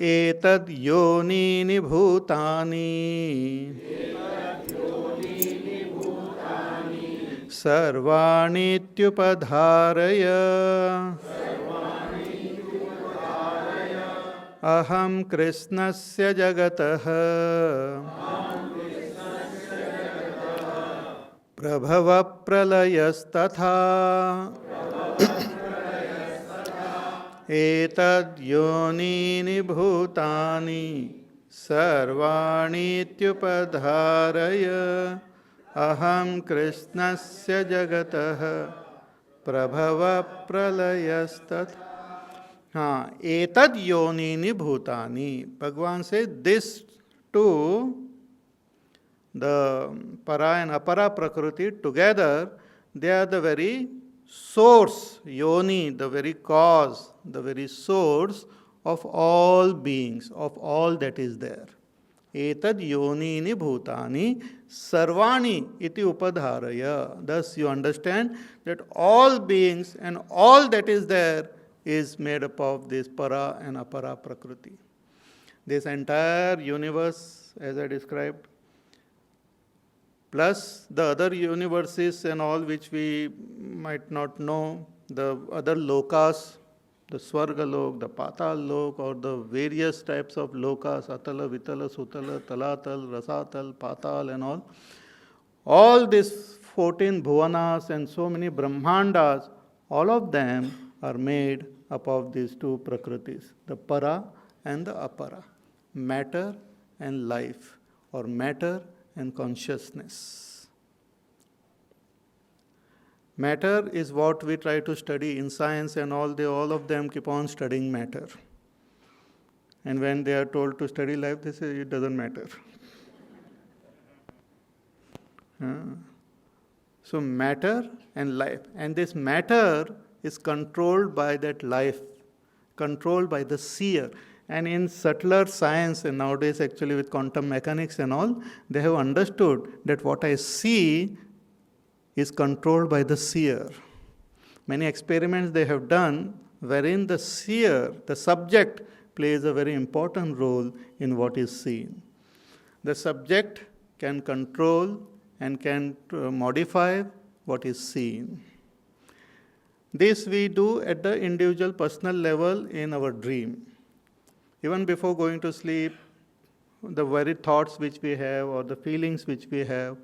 एतद् योनीनि भूतानि सर्वाणीत्युपधारय अहं कृष्णस्य जगतः प्रभवः प्रलयस्तथा एतद् योनीनि भूतानि सर्वाणीत्युपधारय अहं कृष्णस्य जगतः प्रभवः प्रलयस्तथा. हाँ, एतद् योनीनि भूतानि. भगवान से this two, the para and apara prakriti together, they are the very source, yoni, the very cause, the very source of all beings, of all that is there. Etad yonini bhutani sarvani iti upadharaya. Thus you understand that all beings and all that is there is made up of this para and apara prakriti. This entire universe, as I described, plus the other universes and all which we might not know, the other lokas, the Swarga lok, the Patal lok, or the various types of lokas, Atala, Vitala, Sutala, Talatal, Rasatal, Patal and all these 14 bhuvanas and so many brahmandas, all of them are made up of these two prakritis, the para and the apara, matter and life, or matter and consciousness. Matter is what we try to study in science, and all of them keep on studying matter. And when they are told to study life, they say it doesn't matter. So matter and life. And this matter is controlled by that life, controlled by the seer. And in subtler science, and nowadays actually with quantum mechanics and all, they have understood that what I see is controlled by the seer. Many experiments they have done wherein the seer, the subject, plays a very important role in what is seen. The subject can control and can modify what is seen. This we do at the individual personal level in our dream. Even before going to sleep, the very thoughts which we have or the feelings which we have,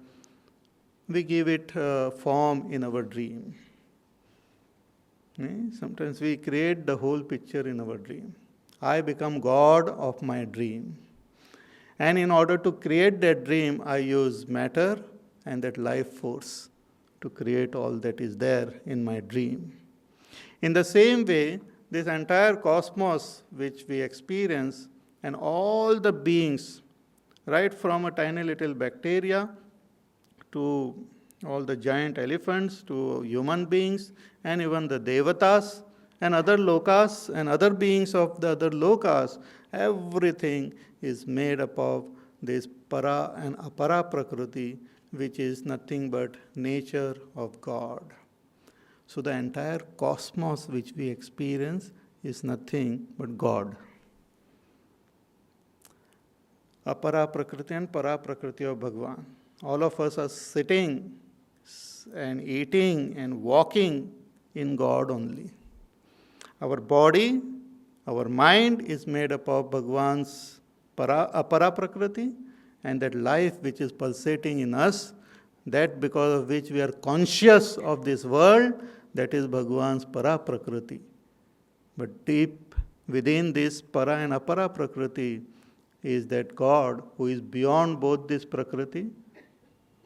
we give it form in our dream. Sometimes we create the whole picture in our dream. I become God of my dream. And in order to create that dream, I use matter and that life force to create all that is there in my dream. In the same way, this entire cosmos which we experience and all the beings, right from a tiny little bacteria to all the giant elephants to human beings and even the devatas and other lokas and other beings of the other lokas, everything is made up of this para and apara prakriti, which is nothing but nature of God. So the entire cosmos which we experience is nothing but God. Apara prakriti and para prakriti of Bhagavan. All of us are sitting and eating and walking in God only. Our body, our mind is made up of Bhagavan's apara prakriti, and that life which is pulsating in us, that because of which we are conscious of this world, that is Bhagavan's para prakriti. But deep within this para and apara prakriti is that God who is beyond both this prakriti,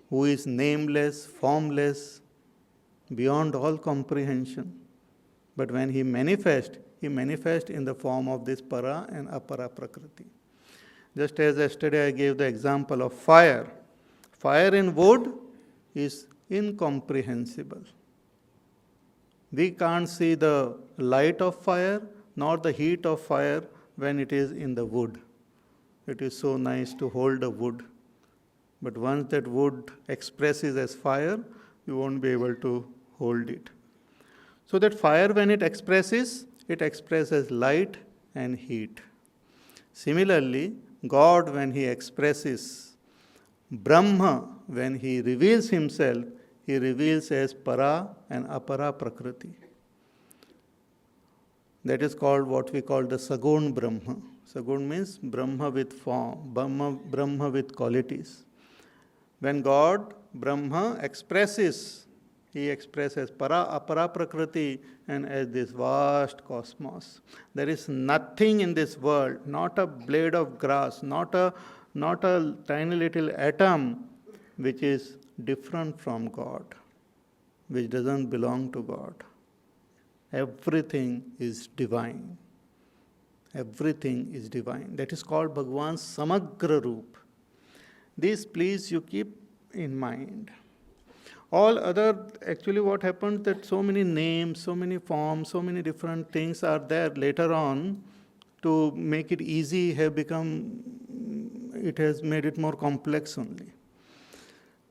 who is nameless, formless, beyond all comprehension. But when He manifests in the form of this para and apara prakriti. Just as yesterday I gave the example of fire. Fire in wood is incomprehensible. We can't see the light of fire nor the heat of fire when it is in the wood. It is so nice to hold the wood. But once that wood expresses as fire, you won't be able to hold it. So that fire, when it expresses light and heat. Similarly, God, when He expresses, Brahma, when He reveals Himself, He reveals as Para and Apara Prakriti. That is called what we call the Sagun Brahma. Sagun means Brahma with form, Brahma with qualities. When God, Brahma, expresses, He expresses Para, Apara Prakriti and as this vast cosmos. There is nothing in this world, not a blade of grass, not a tiny little atom which is different from God, which doesn't belong to God. Everything is divine. Everything is divine. That is called Bhagavan's Samagra Roop. This please you keep in mind. All other, actually what happens that so many names, so many forms, so many different things are there later on to make it easy it has made it more complex only.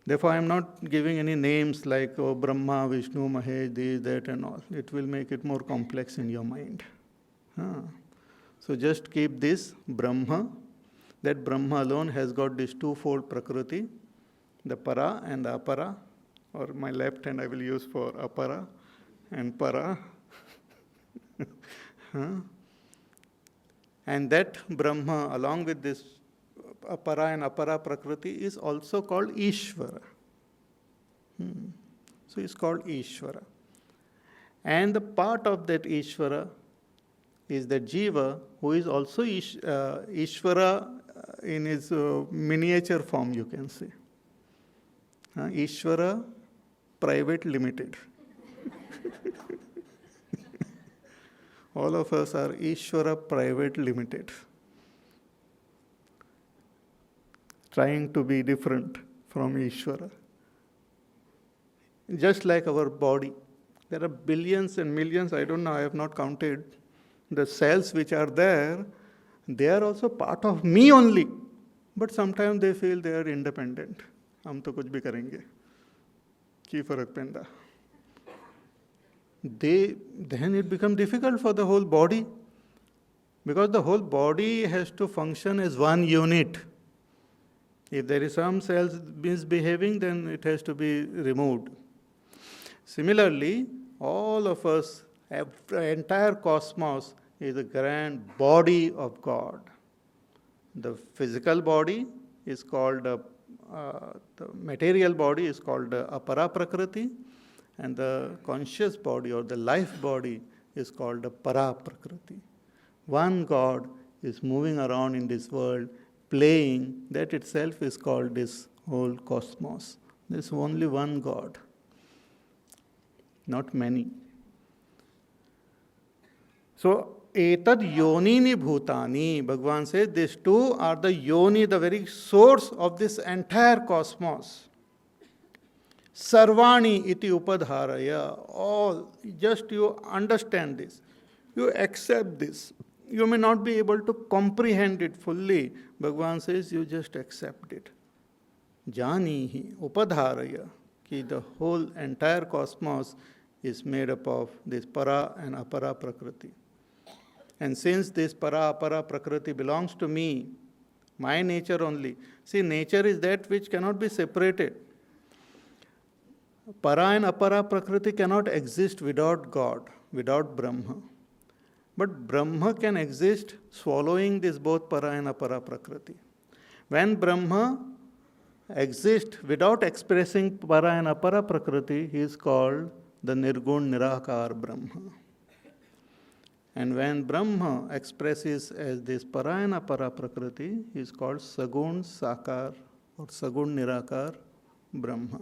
Therefore, I am not giving any names like Brahma, Vishnu, Mahesh, this, that and all. It will make it more complex in your mind. So just keep this Brahma. That Brahma alone has got this twofold Prakriti, the Para and the Apara, or my left hand I will use for Apara and Para. And that Brahma, along with this Apara and Apara Prakriti, is also called Ishvara. So it's called Ishvara. And the part of that Ishvara is that Jiva, who is also Ishvara in his miniature form, you can say. Ishvara Private Limited. All of us are Ishvara Private Limited. Trying to be different from Ishvara. Just like our body. There are billions and millions, I don't know, I have not counted. The cells which are there, they are also part of me only. But sometimes they feel they are independent. हम तो कुछ भी करेंगे. की फर्क पैंदा. Then it becomes difficult for the whole body. Because the whole body has to function as one unit. If there is some cells misbehaving, then it has to be removed. Similarly, all of us, the entire cosmos is a grand body of God. The physical body is called, the material body is called Apara Prakriti, and the conscious body or the life body is called the Para Prakriti. One God is moving around in this world, playing, that itself is called this whole cosmos. There's only one God, not many. So, etad yonini bhutani, Bhagavan says, these two are the yoni, the very source of this entire cosmos. Sarvani iti upadharaya, all, just you understand this, you accept this. You may not be able to comprehend it fully. Bhagavan says you just accept it. Janihi upadharaya, ki the whole entire cosmos is made up of this Para and Apara Prakriti. And since this Para Apara Prakriti belongs to me, my nature only. See, nature is that which cannot be separated. Para and Apara Prakriti cannot exist without God, without Brahma. But Brahma can exist swallowing this both Para and Apara Prakriti. When Brahma exists without expressing Para and Apara Prakriti, he is called the Nirgun Nirakar Brahma. And when Brahma expresses as this Para and Apara Prakriti, he is called Sagun Sakar or Sagun Nirakar Brahma.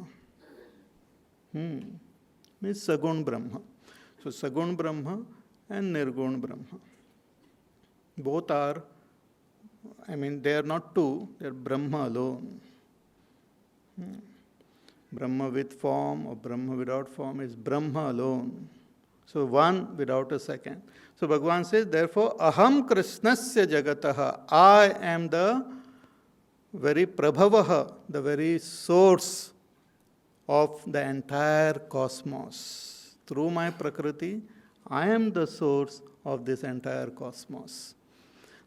Means Sagun Brahma. So Sagun Brahma and Nirgun Brahma. Both are, they are not two, they are Brahma alone. Brahma with form or Brahma without form is Brahma alone. So one without a second. So Bhagavan says, therefore, Aham Krishnasya Jagataha, I am the very Prabhavaha, the very source of the entire cosmos. Through my Prakriti, I am the source of this entire cosmos.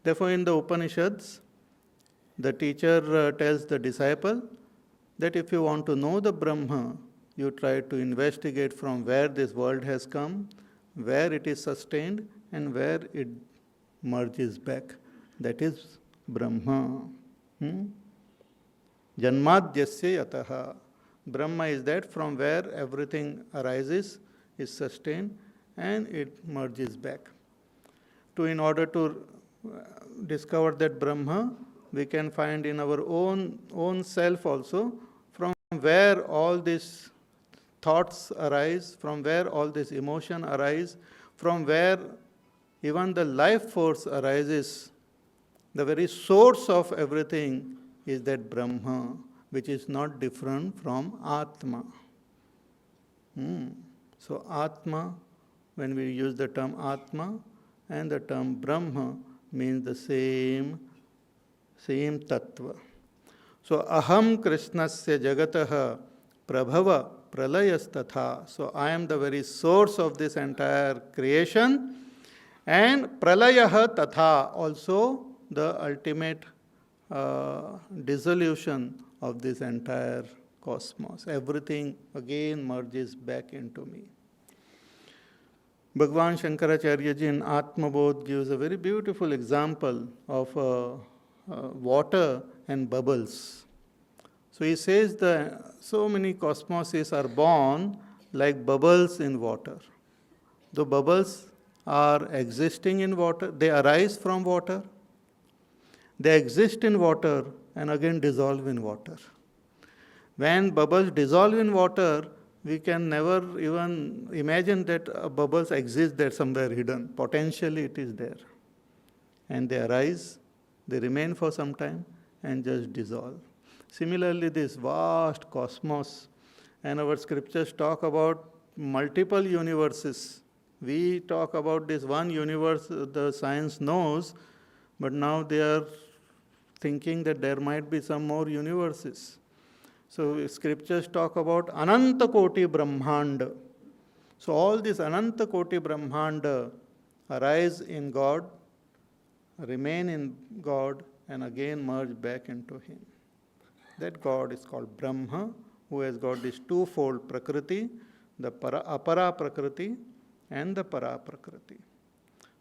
Therefore, in the Upanishads, the teacher tells the disciple that if you want to know the Brahma, you try to investigate from where this world has come, where it is sustained, and where it merges back. That is Brahma. Janmadhyasya yataha. Brahma is that from where everything arises, is sustained, and it merges back. In order to discover that Brahma, we can find in our own self also, from where all these thoughts arise, from where all this emotion arise, from where even the life force arises. The very source of everything is that Brahma, which is not different from Atma. So Atma, when we use the term Atma and the term Brahma, means the same tattva. So aham krishnasya jagataha prabhava pralayastatha. So I am the very source of this entire creation, and pralayaha tatha, also the ultimate dissolution of this entire cosmos. Everything again merges back into me. Bhagavan Shankaracharya ji in Atma Bodh gives a very beautiful example of water and bubbles. So he says that so many cosmoses are born like bubbles in water. The bubbles are existing in water, they arise from water, they exist in water and again dissolve in water. When bubbles dissolve in water, we can never even imagine that bubbles exist there somewhere hidden. Potentially it is there. And they arise, they remain for some time and just dissolve. Similarly, this vast cosmos, and our scriptures talk about multiple universes. We talk about this one universe the science knows, but now they are thinking that there might be some more universes. So scriptures talk about Ananta Koti Brahmanda. So all this Ananta Koti Brahmanda arise in God, remain in God, and again merge back into Him. That God is called Brahma, who has got this twofold Prakriti, the Apara Prakriti and the Para Prakriti.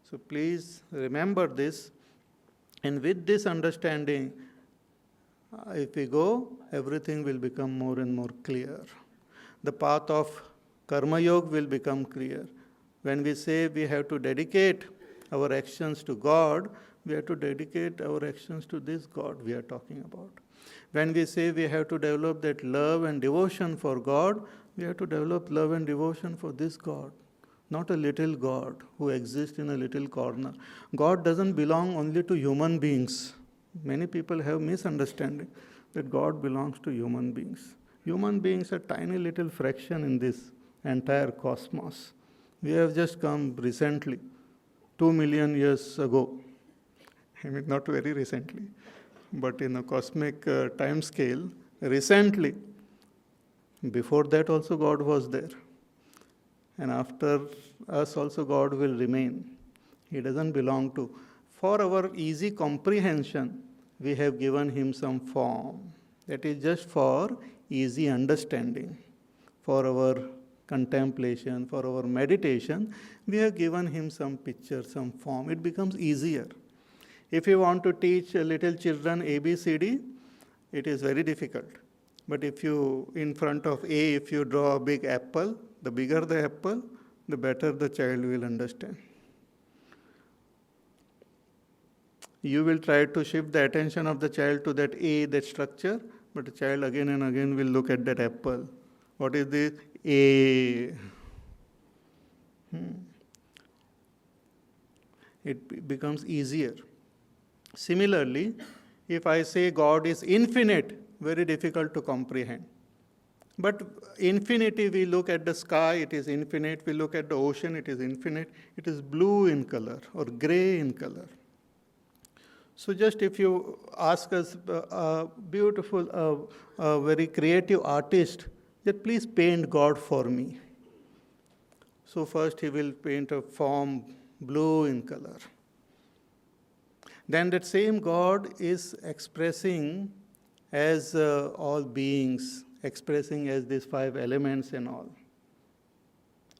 So please remember this, and with this understanding, if we go, everything will become more and more clear. The path of Karma Yoga will become clear. When we say we have to dedicate our actions to God, we have to dedicate our actions to this God we are talking about. When we say we have to develop that love and devotion for God, we have to develop love and devotion for this God, not a little God who exists in a little corner. God doesn't belong only to human beings. Many people have misunderstanding that God belongs to human beings. Human beings are a tiny little fraction in this entire cosmos. We have just come recently, 2 million years ago. I mean, not very recently, but in a cosmic time scale, recently. Before that also God was there. And after us also God will remain. He doesn't belong to. For our easy comprehension, we have given Him some form. That is just for easy understanding. For our contemplation, for our meditation, we have given Him some picture, some form. It becomes easier. If you want to teach little children ABCD, it is very difficult. But if you, in front of A, if you draw a big apple, the bigger the apple, the better the child will understand. You will try to shift the attention of the child to that A, that structure, but the child again and again will look at that apple. What is this? A. It becomes easier. Similarly, if I say God is infinite, very difficult to comprehend. But infinity, we look at the sky, it is infinite. We look at the ocean, it is infinite. It is blue in color or gray in color. So just if you ask us a beautiful, very creative artist, that please paint God for me. So first he will paint a form blue in color. then that same God is expressing as all beings, expressing as these 5 elements and all.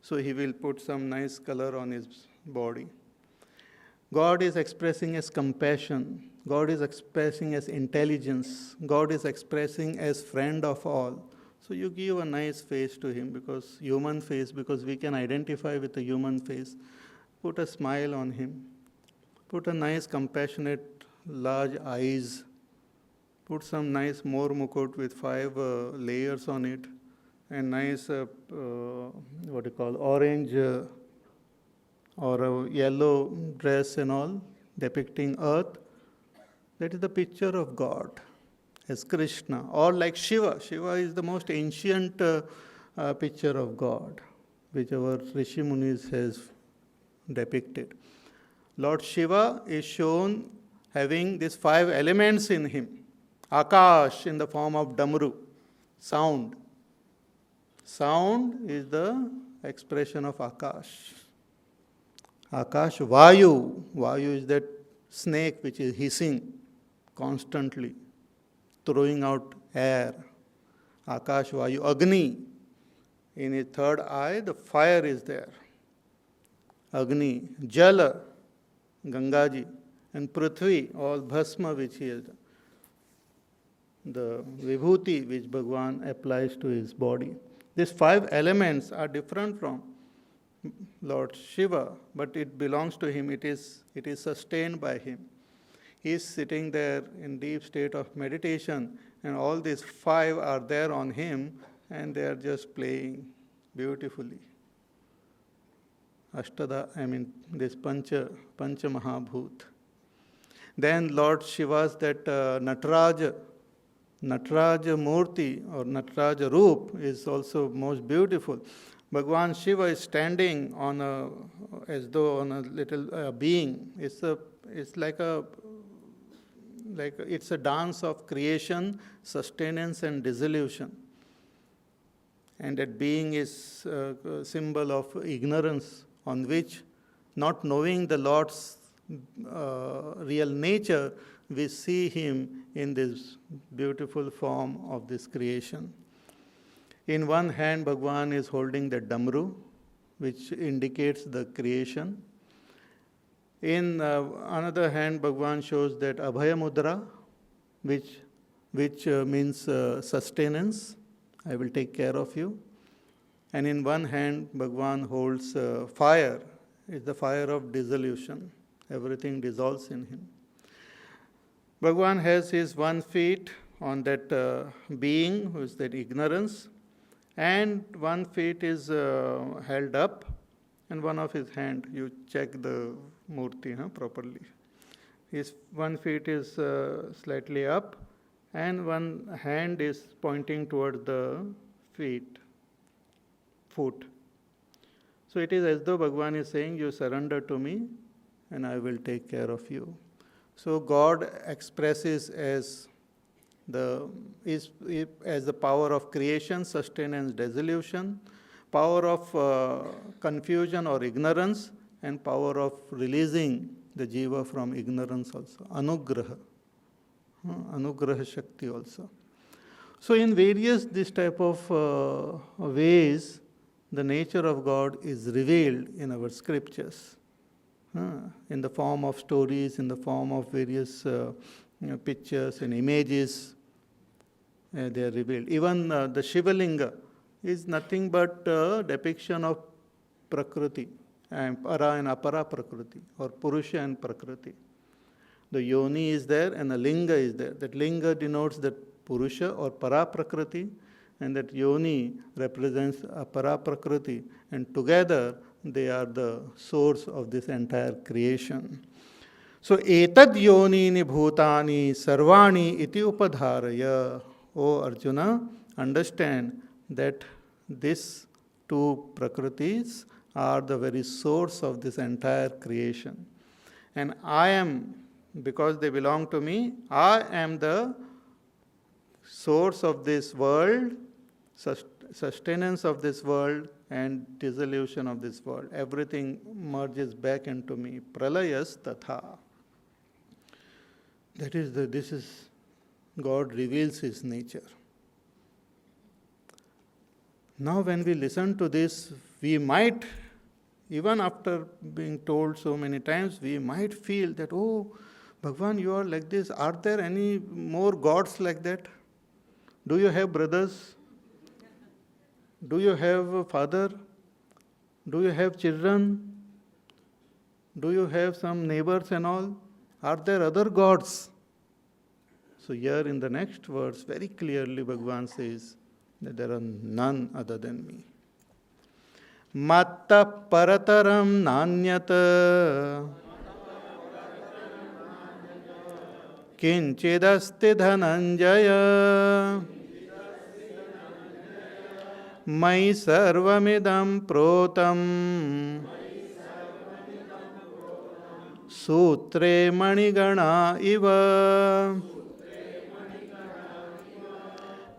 So he will put some nice color on his body. God is expressing as compassion. God is expressing as intelligence. God is expressing as friend of all. So you give a nice face to him, because human face, because we can identify with a human face. Put a smile on him. Put a nice compassionate large eyes. Put some nice more mukut with 5 layers on it, and nice orange or a yellow dress and all, depicting earth. That is the picture of God as Krishna, or like Shiva. Shiva is the most ancient picture of God, which our Rishi Munis has depicted. Lord Shiva is shown having these 5 elements in him. Akash in the form of Damru, sound. Sound is the expression of Akash. Akash, Vayu. Vayu is that snake which is hissing constantly, throwing out air. Akash, Vayu. Agni. In his 3rd eye, the fire is there. Agni. Jala, Gangaji. And Prithvi, all bhasma which he has done. The vibhuti which Bhagwan applies to his body. These 5 elements are different from Lord Shiva, but it belongs to him. It is sustained by him. He is sitting there in deep state of meditation, and all these 5 are there on him, and they are just playing beautifully. This Pancha Mahabhut. Then Lord Shiva's that Nataraja Murti or Nataraja Roop is also most beautiful. Bhagwan Shiva is standing on as though on a little being. It's like it's a dance of creation, sustenance, and dissolution. And that being is a symbol of ignorance, on which, not knowing the Lord's real nature, we see him in this beautiful form of this creation. In one hand, Bhagwan is holding the Damru, which indicates the creation. In another hand, Bhagwan shows that Abhaya Mudra, which means sustenance. I will take care of you. And in one hand, Bhagwan holds fire. It's the fire of dissolution. Everything dissolves in him. Bhagwan has his 1 feet on that being, who is that ignorance, and 1 feet is held up, and one of his hand, you check the murti properly. His 1 feet is slightly up, and one hand is pointing toward the foot. So it is as though Bhagwan is saying, you surrender to me, and I will take care of you. So God expresses as the power of creation, sustenance, dissolution, power of confusion or ignorance, and power of releasing the jiva from ignorance also. Anugraha Shakti also. So in various this type of ways, the nature of God is revealed in our scriptures. In the form of stories, in the form of various pictures and images, they are revealed. Even the Shivalinga is nothing but a depiction of Prakriti, and Para and Apara Prakriti, or Purusha and Prakriti. The Yoni is there and the Linga is there. That Linga denotes that Purusha or Para Prakriti, and that Yoni represents Apara Prakriti, and together they are the source of this entire creation. So, etad yonini bhutani sarvani iti upadharaya. O Arjuna, understand that these 2 prakritis are the very source of this entire creation. And I am, because they belong to me, I am the source of this world, sustenance of this world, and dissolution of this world. Everything merges back into me. Pralayas tatha. This is God reveals His nature. Now when we listen to this, we might, even after being told so many times, we might feel that, oh, Bhagwan, you are like this. Are there any more gods like that? Do you have brothers? Do you have a father? Do you have children? Do you have some neighbors and all? Are there other gods? So here in the next verse, very clearly Bhagwan says that there are none other than me. Matta parataram nanyata kinchidasti dhananjaya mai sarvamidam protam sutre manigana iva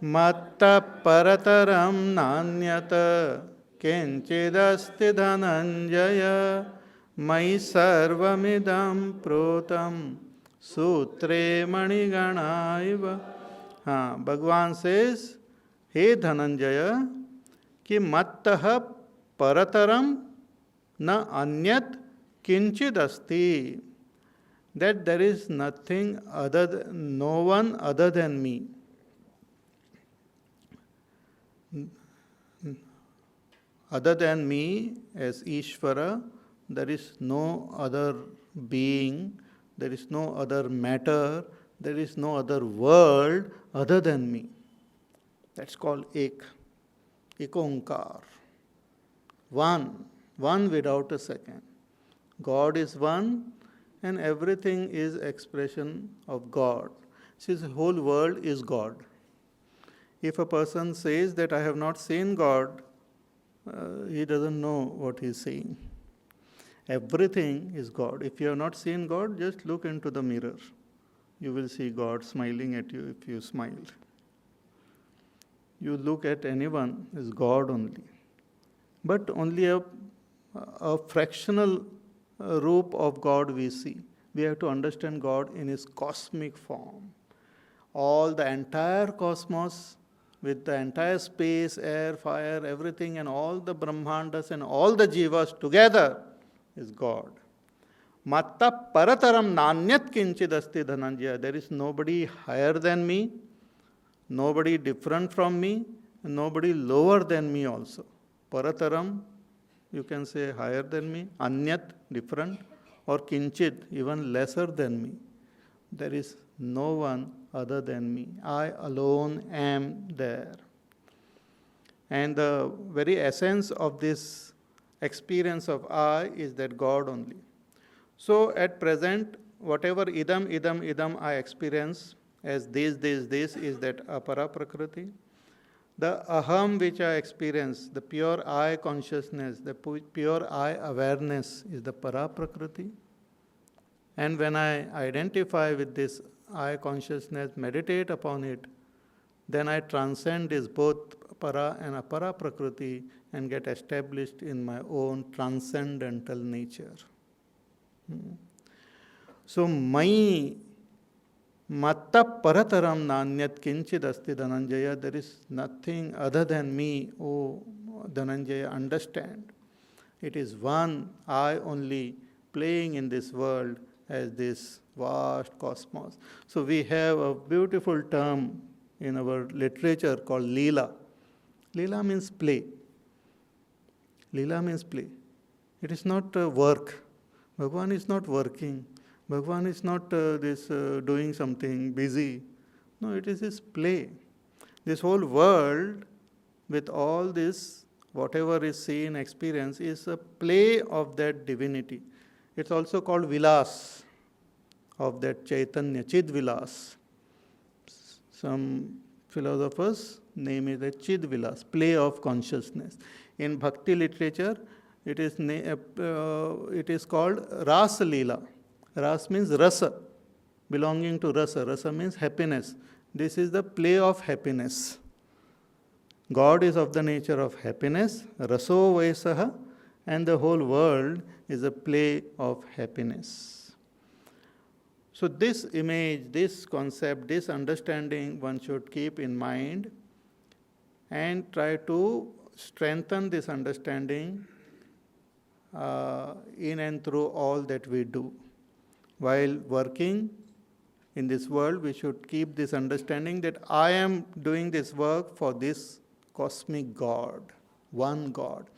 matta parataram nanyata kinchidasti dhananjaya mai sarvamidam protam sutre manigana iva. Bhagwan says, Hey Dhananjaya, कि मत्तः परतरम न अन्यत किंचिद अस्ति, that there is nothing other, no one other than me. Other than me as Ishvara, there is no other being, there is no other matter, there is no other world other than me. That's called Ek. Ekonkar. One without a second. God is one and everything is expression of God. Since the whole world is God. If a person says that I have not seen God, he doesn't know what he is saying. Everything is God. If you have not seen God, just look into the mirror. You will see God smiling at you if you smile. You look at anyone, is God only. But only a fractional roop of God we see. We have to understand God in His cosmic form. All the entire cosmos, with the entire space, air, fire, everything, and all the Brahmandas and all the Jivas together is God. Matta parataram nanyat kinchid asti dhananjaya. There is nobody higher than me, nobody different from me, and nobody lower than me also. Parataram, you can say higher than me, anyat, different, or kinchid, even lesser than me. There is no one other than me. I alone am there. And the very essence of this experience of I is that God only. So at present, whatever idam I experience as this is that apara prakriti. The aham which I experience, the pure I consciousness, the pure I awareness is the para prakriti. And when I identify with this I consciousness, meditate upon it, then I transcend this both para and apara prakriti and get established in my own transcendental nature. So, my matta parataram nanyat kinchid asti Dhananjaya, there is nothing other than me, O Dhananjaya, understand. It is one I only playing in this world as this vast cosmos. So we have a beautiful term in our literature called Leela. Leela means play. Leela means play. It is not work. Bhagwan is not working. Bhagwan is not doing something busy. No, it is his play. This whole world with all this, whatever is seen, experience, is a play of that divinity. It's also called Vilas, of that Chaitanya, Chid Vilas. Some philosophers name it a Chid Vilas, play of consciousness. In Bhakti literature, it is called Rasa Leela. Ras means rasa, belonging to rasa. Rasa means happiness. This is the play of happiness. God is of the nature of happiness, raso vaisaha, and the whole world is a play of happiness. So this image, this concept, this understanding one should keep in mind and try to strengthen this understanding in and through all that we do. While working in this world, we should keep this understanding that I am doing this work for this cosmic God, one God.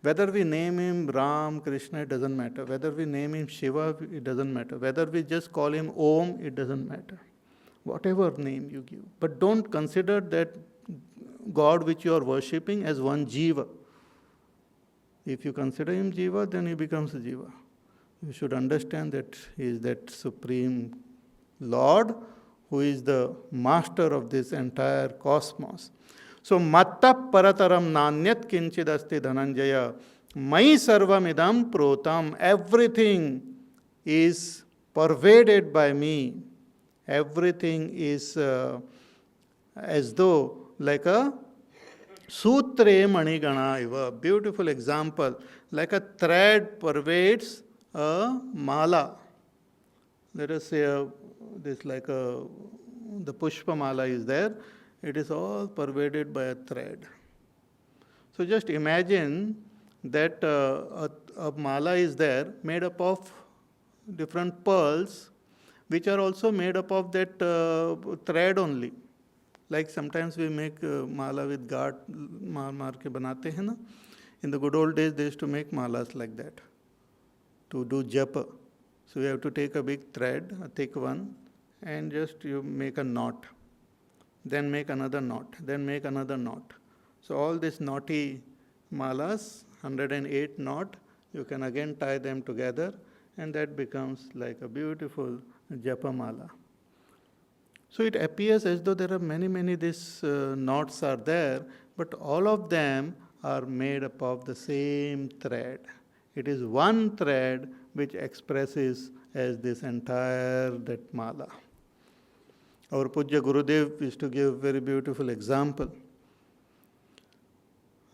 Whether we name him Ram, Krishna, it doesn't matter. Whether we name him Shiva, it doesn't matter. Whether we just call him Om, it doesn't matter. Whatever name you give. But don't consider that God which you are worshipping as one Jiva. If you consider him Jiva, then he becomes a Jiva. You should understand that he is that supreme Lord who is the master of this entire cosmos. So, matta parataram nanyat kinchidasti dhananjaya mai sarvamidam protam. Everything is pervaded by me. Everything is as though like a sutre manigana iva. Beautiful example. Like a thread pervades a mala. Let us say the pushpa mala is there. It is all pervaded by a thread. So just imagine that a mala is there made up of different pearls which are also made up of that thread only. Like sometimes we make mala with ghat maar ke banate hain na. In the good old days they used to make malas like that to do japa. So you have to take a big thread, a thick one, and just you make a knot. Then make another knot, then make another knot. So all these knotty malas, 108 knot, you can again tie them together and that becomes like a beautiful japa mala. So it appears as though there are many these knots are there, but all of them are made up of the same thread. It is one thread which expresses as this entire that mala. Our Pujya Gurudev used to give a very beautiful example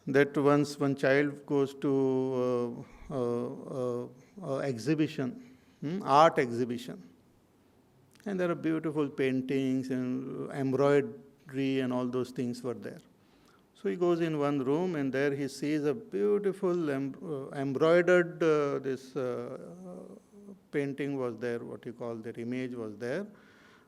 that once one child goes to exhibition, art exhibition, and there are beautiful paintings and embroidery and all those things were there. So he goes in one room and there he sees a beautiful embroidered painting was there, what you call that image was there.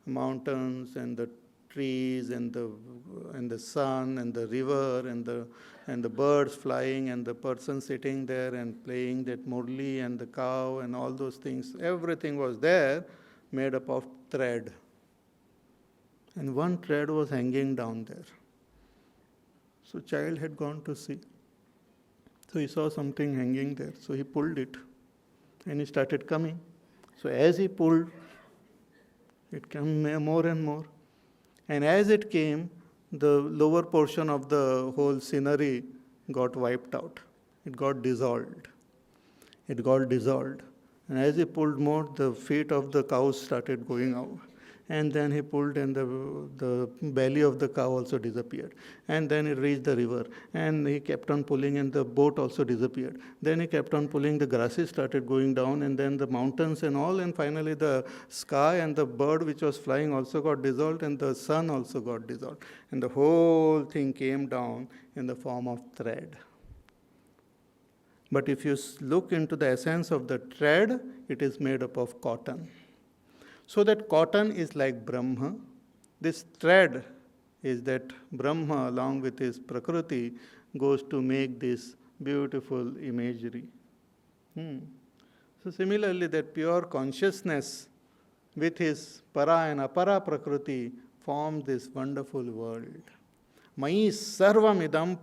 Mountains and the trees and the sun and the river and the birds flying and the person sitting there and playing that murli and the cow and all those things. Everything was there made up of thread. And one thread was hanging down there. So child had gone to see. So he saw something hanging there. So he pulled it and he started coming. So as he pulled, it came more and more. And as it came, the lower portion of the whole scenery got wiped out. It got dissolved. It got dissolved. And as he pulled more, the feet of the cows started going out. And then he pulled and the belly of the cow also disappeared. And then it reached the river. And he kept on pulling and the boat also disappeared. Then he kept on pulling, the grasses started going down and then the mountains and all. And finally the sky and the bird which was flying also got dissolved and the sun also got dissolved. And the whole thing came down in the form of thread. But if you look into the essence of the thread, it is made up of cotton. So that cotton is like Brahma. This thread is that Brahma along with his Prakriti goes to make this beautiful imagery. So similarly that pure consciousness with his Para and Apara Prakriti forms this wonderful world. Mai sarvam idam